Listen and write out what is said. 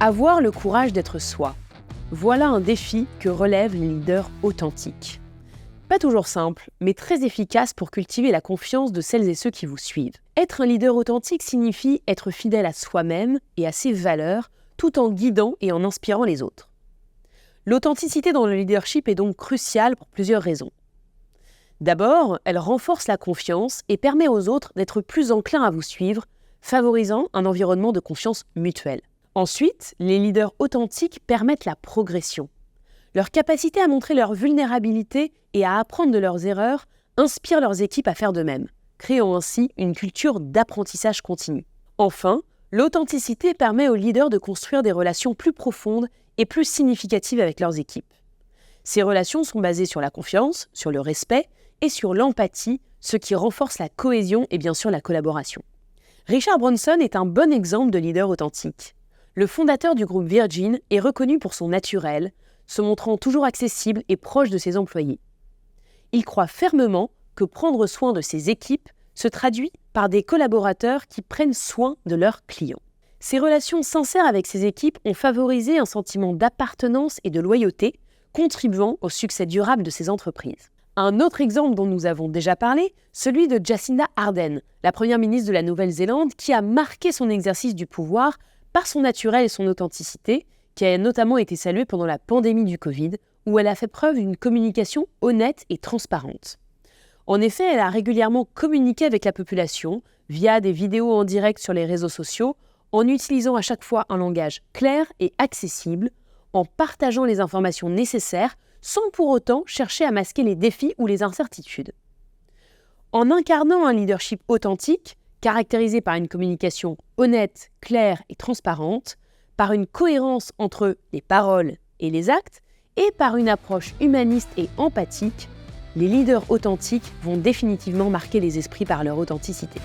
Avoir le courage d'être soi. Voilà un défi que relève les leaders authentiques. Pas toujours simple, mais très efficace pour cultiver la confiance de celles et ceux qui vous suivent. Être un leader authentique signifie être fidèle à soi-même et à ses valeurs, tout en guidant et en inspirant les autres. L'authenticité dans le leadership est donc cruciale pour plusieurs raisons. D'abord, elle renforce la confiance et permet aux autres d'être plus enclins à vous suivre, favorisant un environnement de confiance mutuelle. Ensuite, les leaders authentiques permettent la progression. Leur capacité à montrer leur vulnérabilité et à apprendre de leurs erreurs inspire leurs équipes à faire de même, créant ainsi une culture d'apprentissage continu. Enfin, l'authenticité permet aux leaders de construire des relations plus profondes et plus significatives avec leurs équipes. Ces relations sont basées sur la confiance, sur le respect et sur l'empathie, ce qui renforce la cohésion et bien sûr la collaboration. Richard Branson est un bon exemple de leader authentique. Le fondateur du groupe Virgin est reconnu pour son naturel, se montrant toujours accessible et proche de ses employés. Il croit fermement que prendre soin de ses équipes se traduit par des collaborateurs qui prennent soin de leurs clients. Ces relations sincères avec ses équipes ont favorisé un sentiment d'appartenance et de loyauté, contribuant au succès durable de ces entreprises. Un autre exemple dont nous avons déjà parlé, celui de Jacinda Ardern, la première ministre de la Nouvelle-Zélande, qui a marqué son exercice du pouvoir par son naturel et son authenticité, qui a notamment été saluée pendant la pandémie du Covid, où elle a fait preuve d'une communication honnête et transparente. En effet, elle a régulièrement communiqué avec la population via des vidéos en direct sur les réseaux sociaux, en utilisant à chaque fois un langage clair et accessible, en partageant les informations nécessaires sans pour autant chercher à masquer les défis ou les incertitudes. En incarnant un leadership authentique, caractérisé par une communication honnête, claire et transparente, par une cohérence entre les paroles et les actes, et par une approche humaniste et empathique, les leaders authentiques vont définitivement marquer les esprits par leur authenticité.